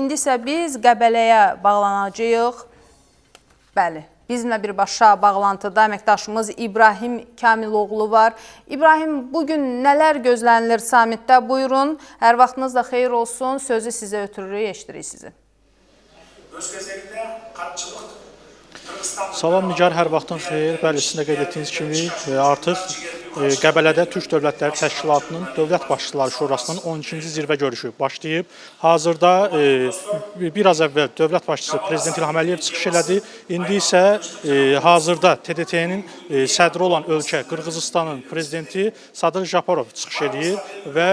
İndi isə biz Qəbələyə bağlanacağıq. Bəli, bizimlə birbaşa bağlantıda əməkdaşımız İbrahim Kamiloğlu var. İbrahim, bugün nələr gözlənilir samitdə? Buyurun, hər vaxtınız da xeyir olsun. Sözü sizə ötürürük, eşidirik sizi. Salam Nigar, hər vaxtın xeyir. Bəli, sizin də qeyd etdiyiniz kimi artıq Qəbələdə Türk Dövlətləri Təşkilatının Dövlət Başçıları Şurasının 12-ci zirvə görüşü başlayıb. Hazırda biraz əvvəl Dövlət Başçısı Prezident İlham Əliyev çıxış elədi. İndi isə hazırda TDT-nin sədri olan ölkə Qırğızıstanın prezidenti Sadıq Japarov çıxış edir və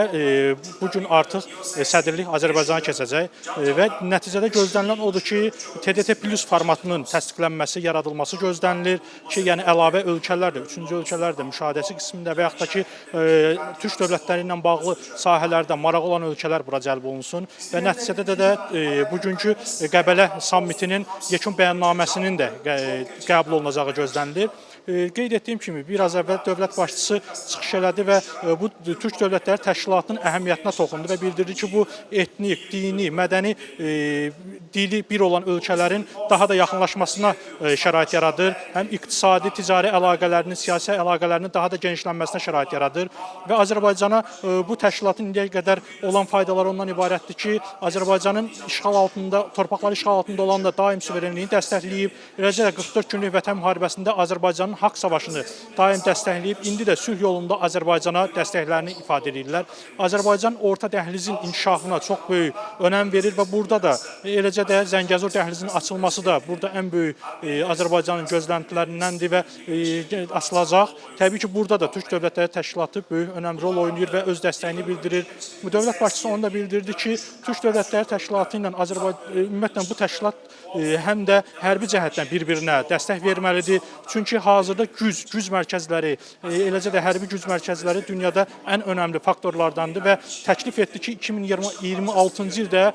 bugün artıq sədrlik Azərbaycana keçəcək və nəticədə gözlənilən odur ki, TDT Plus formatının təsdiqlənməsi, yaradılması gözlənilir ki, yəni əlavə ölkələr də, üçüncü ölkələr də müşahidəçi qismində və yaxud da ki, Türk dövlətləri ilə bağlı sahələrdə maraq olan ölkələr bura cəlb olunsun və nəticədə də bugünkü Qəbələ sammitinin yekun bəyannaməsinin də qəbul olunacağı gözlənilir. Qeyd etdiyim kimi, biraz əvvəl dövlət başçısı çıxış elədi və bu Türk Dövlətləri Təşkilatının əhəmiyyətinə toxundu və bildirdi ki, bu etnik, dini, mədəni dili bir olan ölkələrin daha da yaxınlaşmasına şərait yaradır. Həm iqtisadi, ticari əlaqələrinin, siyasi əlaqələrinin daha da genişlənməsinə şərait yaradır və Azərbaycana bu təşkilatın indiyə qədər olan faydaları ondan ibarətdir ki, Azərbaycanın işğal altında, torpaqları işğal altında olan da daim suverenliyini dəstəkləyib. Eləcə də 44 günlük vətən müharibəsində Azərbaycanın haqq savaşını daim dəstəkləyib, indi də sülh yolunda Azərbaycana dəstəklərini ifadə edirlər. Azərbaycan orta dəhlizin inkişafına çox böyük önəm verir və burada da eləcə də Zəngəzur dəhlizinin açılması da burada ən böyük Azərbaycanın gözləntilərindəndir və açılacaq. Təbii ki, burada da Türk Dövlətləri Təşkilatı böyük önəmli rol oynayır və öz dəstəyini bildirir. Dövlət başçısı onu da bildirdi ki, Türk Dövlətləri Təşkilatı ilə ümumiyyətlə bu təşkilat həm də hərbi cəhətdən bir-birinə dəstək verməlidir. Çünki hazırda güc mərkəzləri, eləcə də hərbi güc mərkəzləri dünyada ən önəmli faktorlardandır və təklif etdi ki, 2026-cı ildə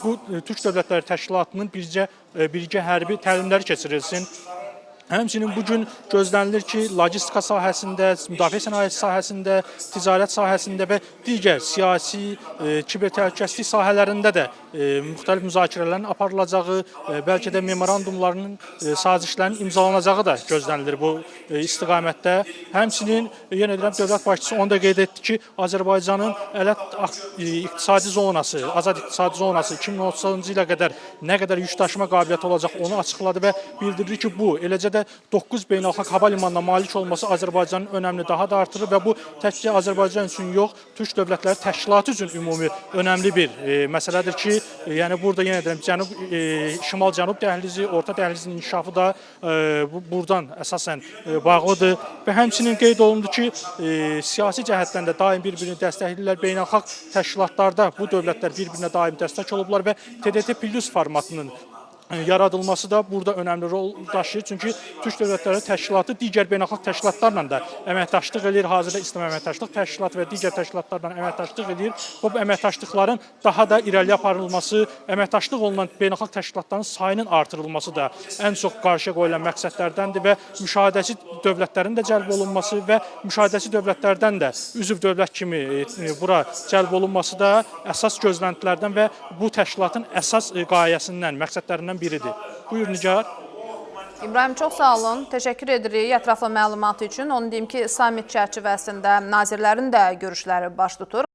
bu Türk Dövlətləri Təşkilatının birgə hərbi təlimləri keçirilsin. Həmçinin bugün gözlənilir ki, logistika sahəsində, müdafiə sənayesi sahəsində, ticarət sahəsində və digər siyasi, kiber təhlükəsizlik sahələrində də müxtəlif müzakirələrin aparılacağı, bəlkə də memorandumlarının, sazişlərin imzalanacağı da gözlənilir bu istiqamətdə. Həmçinin, yenə deyirəm, dövlət başçısı onu da qeyd etdi ki, Azərbaycanın iqtisadi zonası, azad iqtisadi zonası 2030-cu ilə qədər nə qədər yük daşıma qabiliyyəti olacaq onu açıqladı və bildirdi ki, bu, eləcə də 9 beynəlxalq hava limanına malik olması Azərbaycanın önəmini daha da artırır və bu təkcə Azərbaycan üçün yox, Türk Dövlətləri Təşkilatı üçün ümumi önəmli bir məsələdir ki, yəni burada yenə deyirəm, şimal-cənub dəhlizi, orta dəhlizin inkişafı da buradan əsasən bağlıdır və həmçinin qeyd olundu ki, siyasi cəhətdən də daim bir-birini dəstəkləyirlər, beynəlxalq təşkilatlarda bu dövlətlər bir-birinə daim dəstək olublar və TDT Plus formatının yaradılması da burada önəmli rol daşıyır. Çünki Türk Dövlətləri Təşkilatı digər beynəlxalq təşkilatlarla da əməkdaşlıq edir. Hazırda İslam Əməkdaşlıq Təşkilatı və digər təşkilatlarla əməkdaşlıq edir. Bu əməkdaşlıqların daha da irəliyə aparılması, əməkdaşlıq olunan beynəlxalq təşkilatların sayının artırılması da ən çox qarşıya qoyulan məqsədlərdəndir və müşahidəçi dövlətlərin də cəlb olunması və müşahidəçi dövlətlərdən də üzv dövlət kimi bura cəlb olunması da əsas gözləntilərdən və bu təşkilatın əsas qayəsindən, məqsədlərindən biridir. Buyur Nigar. İbrahim, çox sağ olun. Təşəkkür edirik ətraflı məlumatı üçün. Onu deyim ki, samit çərçivəsində nazirlərin də görüşləri baş tutur.